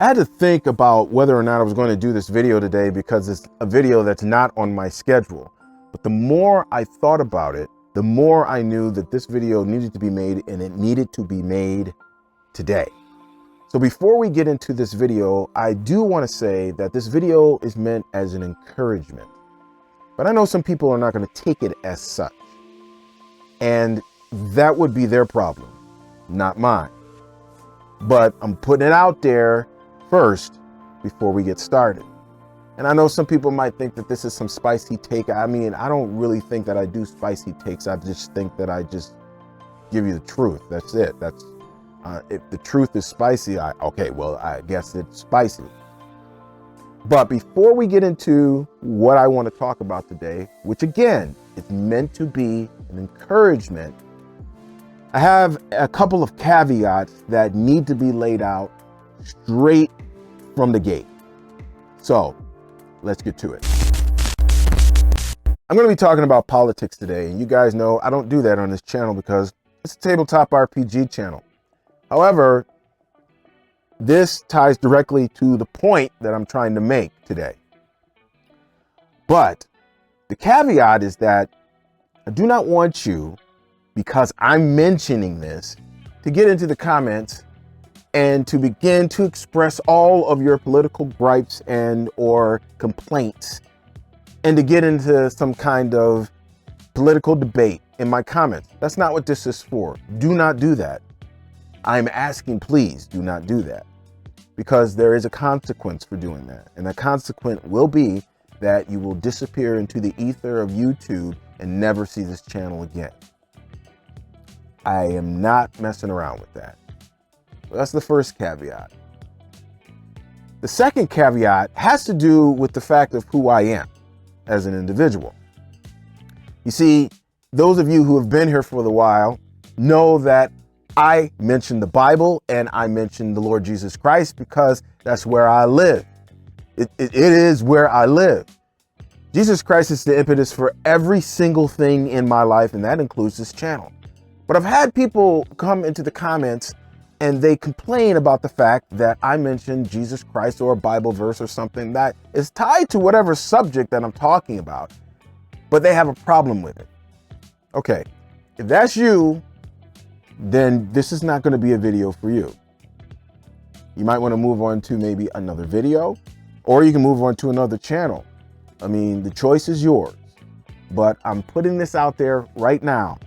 I had to think about whether or not I was going to do this video today because it's a video that's not on my schedule. But the more I thought about it, the more I knew that this video needed to be made, and it needed to be made today. So before we get into this video, I do want to say that this video is meant as an encouragement. But I know some people are not going to take it as such. And that would be their problem, not mine. But I'm putting it out there first before we get started. And I know some people might think that this is some spicy take. I mean, I don't really think that I do spicy takes. I just think that I just give you the truth. That's it. That's if the truth is spicy, I guess it's spicy. But before we get into what I want to talk about today, which again, is meant to be an encouragement, I have a couple of caveats that need to be laid out straight from the gate. So let's get to it. I'm going to be talking about politics today. And you guys know I don't do that on this channel because it's a tabletop RPG channel. However, this ties directly to the point that I'm trying to make today. But the caveat is that I do not want you, because I'm mentioning this, to get into the comments and to begin to express all of your political gripes and or complaints, and to get into some kind of political debate in my comments. That's not what this is for. Do not do that. I'm asking, please do not do that, because there is a consequence for doing that. And the consequence will be that you will disappear into the ether of YouTube and never see this channel again. I am not messing around with that. That's the first caveat. The second caveat has to do with the fact of who I am as an individual. You see, those of you who have been here for a while know that I mentioned the Bible and I mentioned the Lord Jesus Christ because that's where I live. It is where I live. Jesus Christ is the impetus for every single thing in my life, and that includes this channel. But I've had people come into the comments and they complain about the fact that I mentioned Jesus Christ or a Bible verse or something that is tied to whatever subject that I'm talking about, but they have a problem with it. Okay, if that's you, then this is not going to be a video for you. You might want to move on to maybe another video, or you can move on to another channel. I mean, the choice is yours, but I'm putting this out there right now.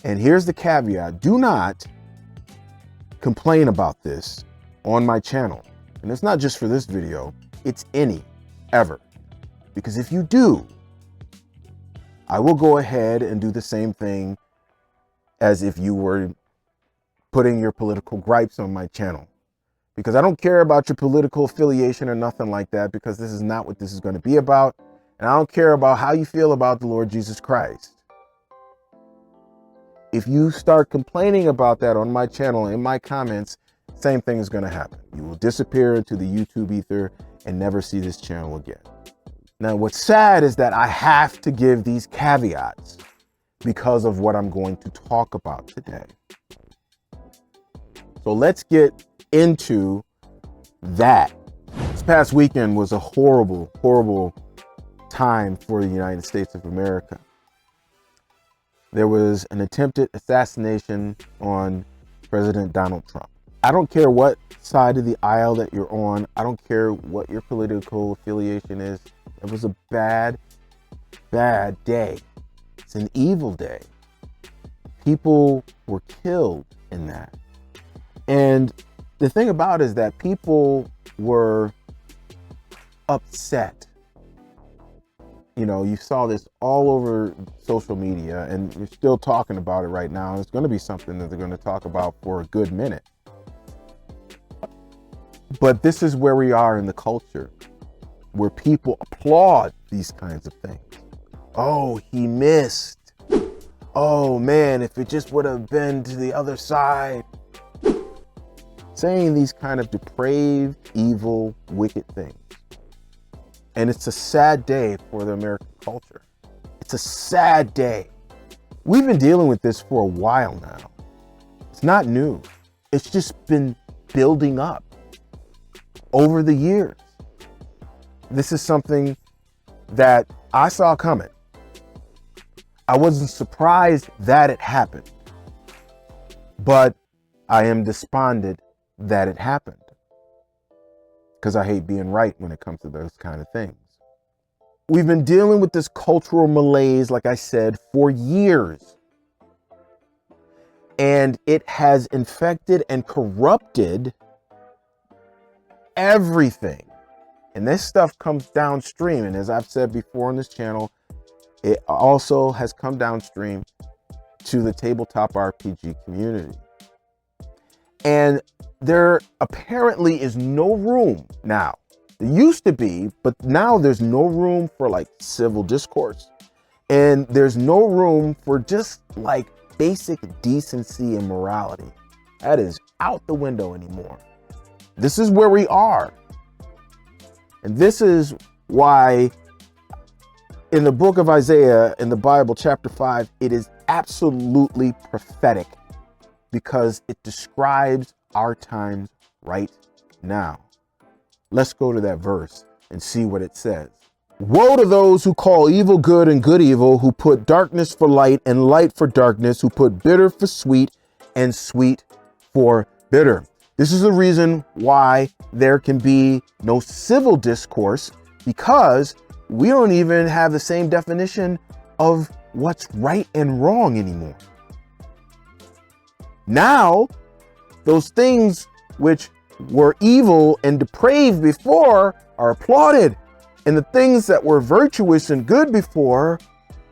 And here's the caveat. Do not complain about this on my channel. And it's not just for this video, it's ever. Because if you do, I will go ahead and do the same thing as if you were putting your political gripes on my channel. Because I don't care about your political affiliation or nothing like that, because this is not what this is going to be about. And I don't care about how you feel about the Lord Jesus Christ. If you start complaining about that on my channel, in my comments, same thing is going to happen. You will disappear into the YouTube ether and never see this channel again. Now, what's sad is that I have to give these caveats because of what I'm going to talk about today. So let's get into that. This past weekend was a horrible, horrible time for the United States of America. There was an attempted assassination on President Donald Trump. I don't care what side of the aisle that you're on. I don't care what your political affiliation is. It was a bad, bad day. It's an evil day. People were killed in that. And the thing about it is that people were upset. You know, you saw this all over social media, and we're still talking about it right now. It's going to be something that they're going to talk about for a good minute. But this is where we are in the culture, where people applaud these kinds of things. Oh, he missed. Oh man, if it just would have been to the other side. Saying these kind of depraved, evil, wicked things. And it's a sad day for the American culture. It's a sad day. We've been dealing with this for a while now. It's not new. It's just been building up. over the years. This is something that I saw coming. I wasn't surprised that it happened, but I am despondent that it happened, because I hate being right when it comes to those kind of things. We've been dealing with this cultural malaise, like I said, for years. And it has infected and corrupted everything. And this stuff comes downstream. And as I've said before on this channel, it also has come downstream to the tabletop RPG community. And there apparently is no room now. There used to be, but now there's no room for like civil discourse. And there's no room for just like basic decency and morality. That is out the window anymore. This is where we are. And this is why in the book of Isaiah, in the Bible, chapter 5, it is absolutely prophetic, because it describes our times right now. Let's go to that verse and see what it says. Woe to those who call evil good and good evil, who put darkness for light and light for darkness, who put bitter for sweet and sweet for bitter. This is the reason why there can be no civil discourse, because we don't even have the same definition of what's right and wrong anymore. Now, those things which were evil and depraved before are applauded, and the things that were virtuous and good before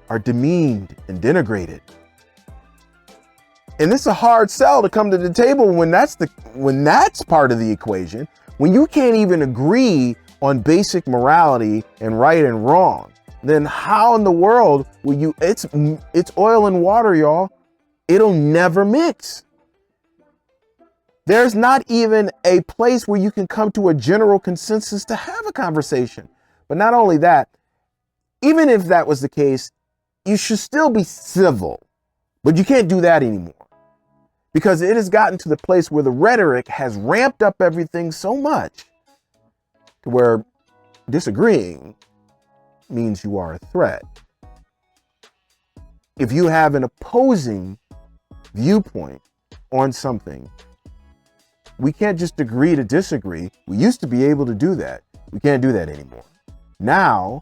are demeaned and denigrated. And it's a hard sell to come to the table when that's part of the equation, when you can't even agree on basic morality and right and wrong. Then how in the world will you? It's oil and water, y'all. It'll never mix. There's not even a place where you can come to a general consensus to have a conversation. But not only that, even if that was the case, you should still be civil. But you can't do that anymore, because it has gotten to the place where the rhetoric has ramped up everything so much to where disagreeing means you are a threat. If you have an opposing viewpoint on something, we can't just agree to disagree. We used to be able to do that. We can't do that anymore. Now,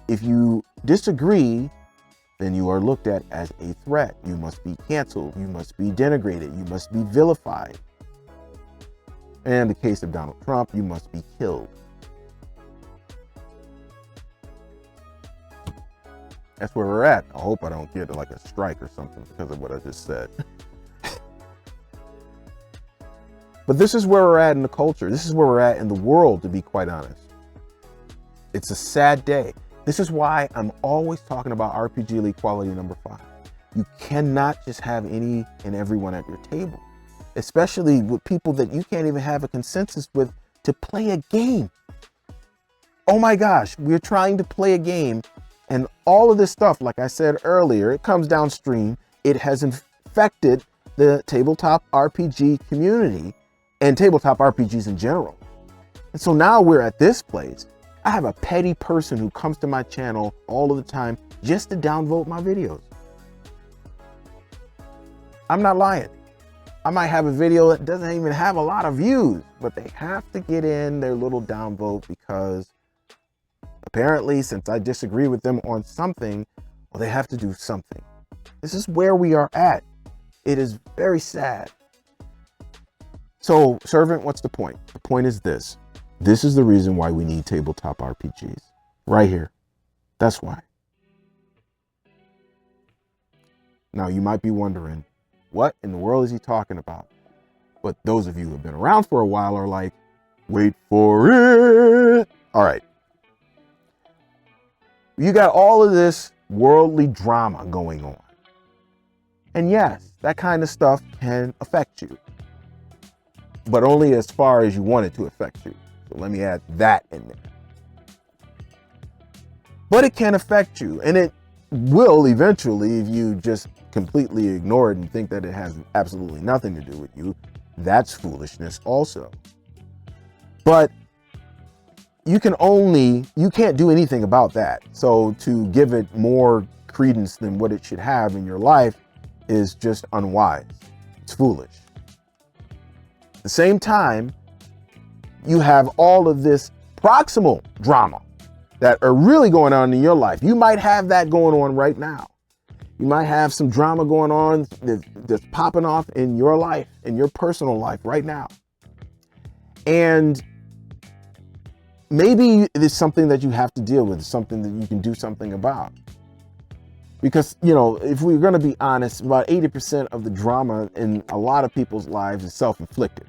if you disagree, then you are looked at as a threat. You must be canceled. You must be denigrated. You must be vilified. And in the case of Donald Trump, you must be killed. That's where we're at. I hope I don't get like a strike or something because of what I just said. But this is where we're at in the culture. This is where we're at in the world, to be quite honest. It's a sad day. This is why I'm always talking about RPG Elite Quality number 5. You cannot just have any and everyone at your table, especially with people that you can't even have a consensus with to play a game. Oh my gosh, we're trying to play a game, and all of this stuff, like I said earlier, it comes downstream. It has infected the tabletop RPG community and tabletop RPGs in general. And so now we're at this place. I have a petty person who comes to my channel all of the time just to downvote my videos. I'm not lying. I might have a video that doesn't even have a lot of views, but they have to get in their little downvote because apparently, since I disagree with them on something, well, they have to do something. This is where we are at. It is very sad. So, servant, what's the point? The point is this. This is the reason why we need tabletop RPGs. Right here. That's why. Now, you might be wondering, what in the world is he talking about? But those of you who have been around for a while are like, wait for it. All right. You got all of this worldly drama going on. And yes, that kind of stuff can affect you, but only as far as you want it to affect you. So let me add that in there. But it can affect you, and it will eventually if you just completely ignore it and think that it has absolutely nothing to do with you. That's foolishness also. But you can't do anything about that. So to give it more credence than what it should have in your life is just unwise. It's foolish. At the same time, you have all of this proximal drama that are really going on in your life. You might have that going on right now. You might have some drama going on that's popping off in your life, in your personal life right now. And maybe it is something that you have to deal with, something that you can do something about. Because, if we're going to be honest, about 80% of the drama in a lot of people's lives is self-inflicted.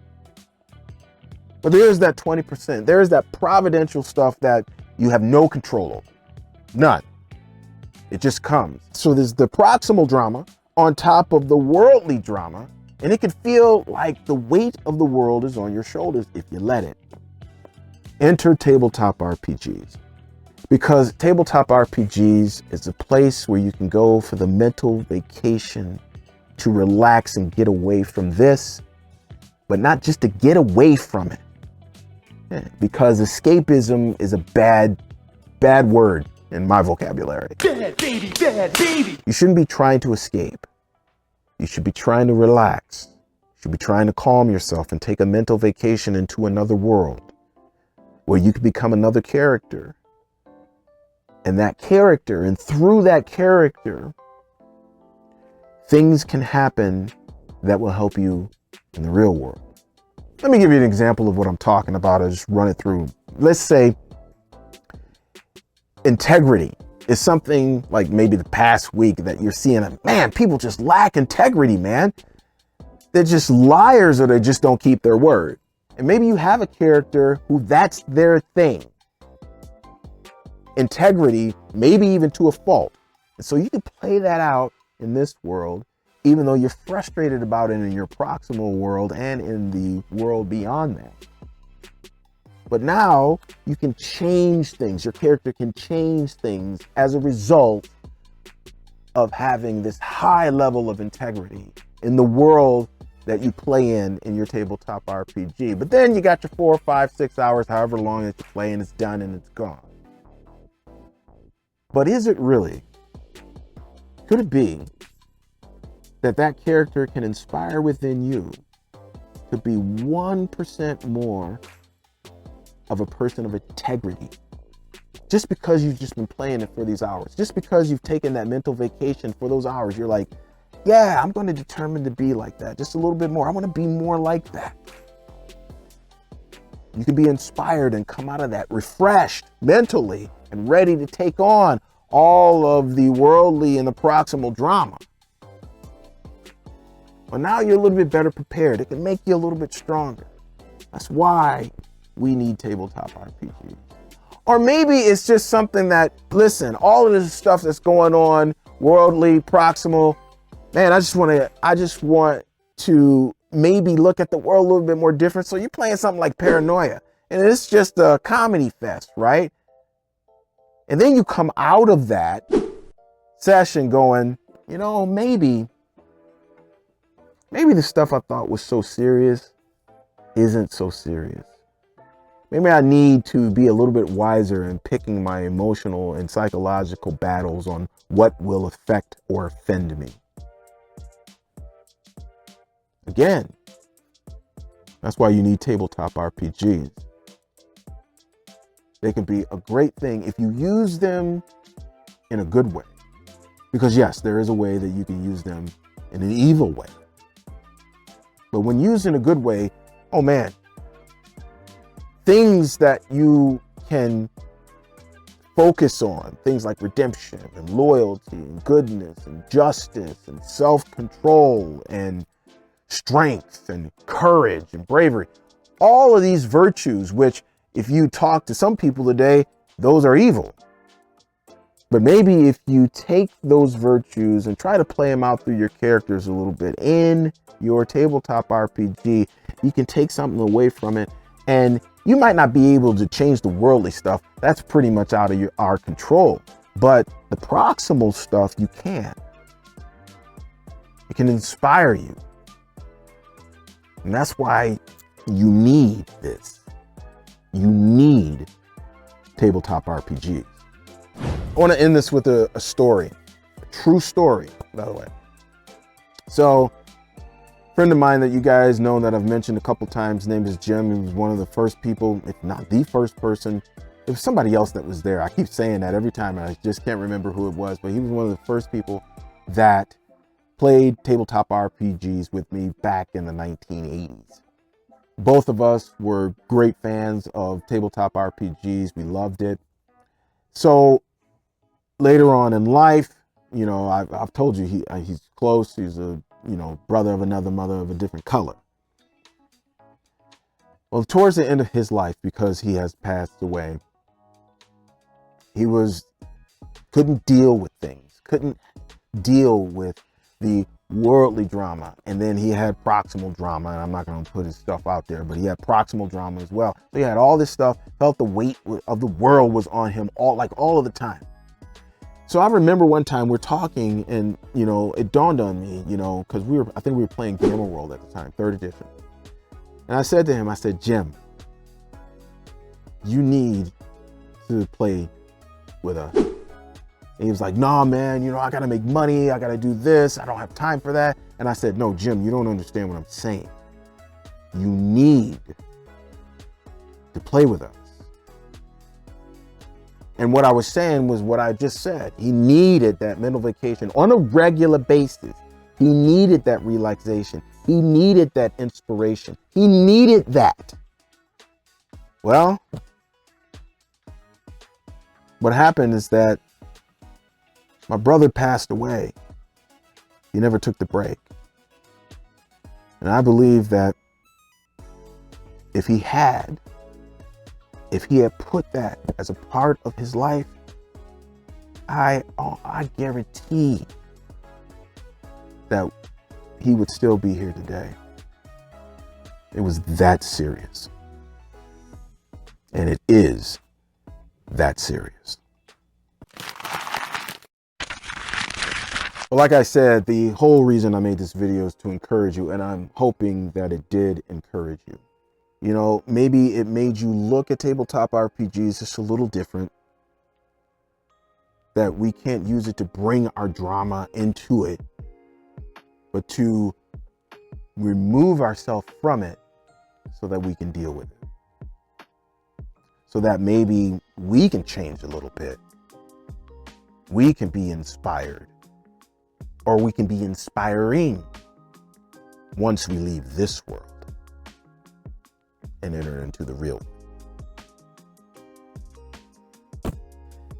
But there's that 20%. There's that providential stuff that you have no control over. None. It just comes. So there's the proximal drama on top of the worldly drama, and it can feel like the weight of the world is on your shoulders if you let it. Enter tabletop RPGs. Because tabletop RPGs is a place where you can go for the mental vacation to relax and get away from this, but not just to get away from it. Because escapism is a bad word in my vocabulary. Bad baby, bad baby. You shouldn't be trying to escape. You should be trying to relax. You should be trying to calm yourself and take a mental vacation into another world where you can become another character. And through that character, things can happen that will help you in the real world. Let me give you an example of what I'm talking about. I'll just run it through. Let's say integrity is something like maybe the past week that you're seeing, man, people just lack integrity, man. They're just liars, or they just don't keep their word. And maybe you have a character who that's their thing. Integrity, maybe even to a fault. And so you can play that out in this world, even though you're frustrated about it in your proximal world and in the world beyond that. But now you can change things. Your character can change things as a result of having this high level of integrity in the world that you play in your tabletop RPG. But then you got your 4, 5, 6 hours, however long that you play, and it's done and it's gone. But is it really? Could it be that character can inspire within you to be 1% more of a person of integrity? Just because you've just been playing it for these hours, just because you've taken that mental vacation for those hours, you're like, yeah, I'm going to determine to be like that just a little bit more. I want to be more like that. You can be inspired and come out of that refreshed mentally and ready to take on all of the worldly and the proximal drama. But now you're a little bit better prepared. It can make you a little bit stronger. That's why we need tabletop RPGs. Or maybe it's just something that, listen, all of this stuff that's going on, worldly, proximal, man, I just want to maybe look at the world a little bit more different. So you're playing something like Paranoia, and it's just a comedy fest, right? And then you come out of that session going, maybe the stuff I thought was so serious isn't so serious. Maybe I need to be a little bit wiser in picking my emotional and psychological battles on what will affect or offend me. Again, that's why you need tabletop RPGs. They can be a great thing if you use them in a good way. Because yes, there is a way that you can use them in an evil way. But when used in a good way, oh man, things that you can focus on, things like redemption and loyalty and goodness and justice and self-control and strength and courage and bravery, all of these virtues, which if you talk to some people today, those are evil. But maybe if you take those virtues and try to play them out through your characters a little bit in your tabletop RPG, you can take something away from it. And you might not be able to change the worldly stuff. That's pretty much out of our control. But the proximal stuff, you can. It can inspire you. And that's why you need this. You need tabletop RPGs. I want to end this with a story, a true story, by the way. So, a friend of mine that you guys know that I've mentioned a couple times, his name is Jim. He was one of the first people, if not the first person. It was somebody else that was there. I keep saying that every time, and I just can't remember who it was, but he was one of the first people that played tabletop RPGs with me back in the 1980s. Both of us were great fans of tabletop RPGs. We loved it. So later on in life, you know, I've told you he's close. He's a, you know, brother of another mother of a different color. Well, towards the end of his life, because he has passed away, he couldn't deal with things, couldn't deal with the worldly drama. And then he had proximal drama, and I'm not going to put his stuff out there, but he had proximal drama as well. So he had all this stuff, felt the weight of the world was on him all of the time. So I remember one time we're talking, and, you know, it dawned on me, you know, because I think we were playing Gamma World at the time, 3rd edition. And I said to him, I said, Jim, you need to play with us. And he was like, nah, man, you know, I got to make money. I got to do this. I don't have time for that. And I said, no, Jim, you don't understand what I'm saying. You need to play with us. And what I was saying was what I just said. He needed that mental vacation on a regular basis. He needed that relaxation. He needed that inspiration. He needed that. Well, what happened is that my brother passed away. He never took the break. And I believe that if he had put that as a part of his life, I guarantee that he would still be here today. It was that serious. And it is that serious. Well, like I said, the whole reason I made this video is to encourage you, and I'm hoping that it did encourage you. You know, maybe it made you look at tabletop RPGs just a little different. That we can't use it to bring our drama into it, but to remove ourselves from it so that we can deal with it. So that maybe we can change a little bit. We can be inspired, or we can be inspiring once we leave this world and enter into the real one.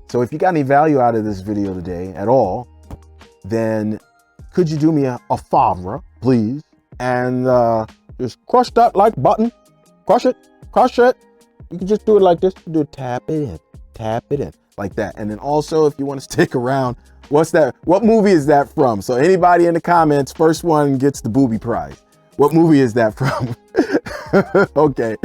So if you got any value out of this video today at all, then could you do me a favor, please, and just crush that like button, crush it. You can just do it like this, do it, tap it in, like that. And then also, if you want to stick around, what movie is that from? So anybody in the comments, first one gets the booby prize. What movie is that from? Okay.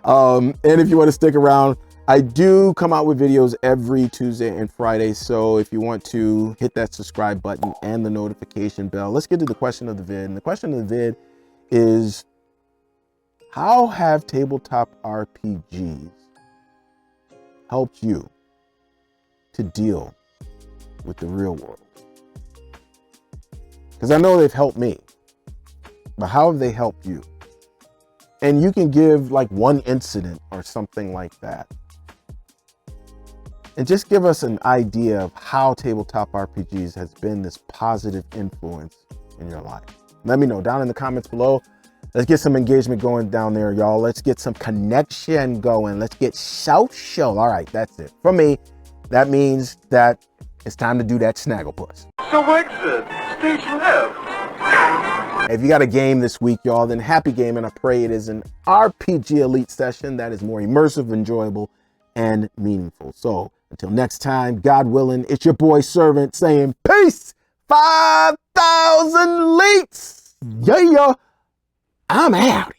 And if you want to stick around, I do come out with videos every Tuesday and Friday. So if you want to hit that subscribe button and the notification bell, let's get to the question of the vid. And the question of the vid is, how have tabletop RPGs helped you to deal with the real world? Because I know they've helped me, but how have they helped you? And you can give like one incident or something like that. And just give us an idea of how tabletop RPGs has been this positive influence in your life. Let me know down in the comments below. Let's get some engagement going down there, y'all. Let's get some connection going. Let's get social. All right, that's it. For me, that means that it's time to do that snagglepuss. So exit, stage left. If you got a game this week, y'all, then happy gaming. I pray it is an RPG Elite session that is more immersive, enjoyable, and meaningful. So until next time, God willing, it's your boy Servant saying peace. 5,000 leaks. Yeah, I'm out.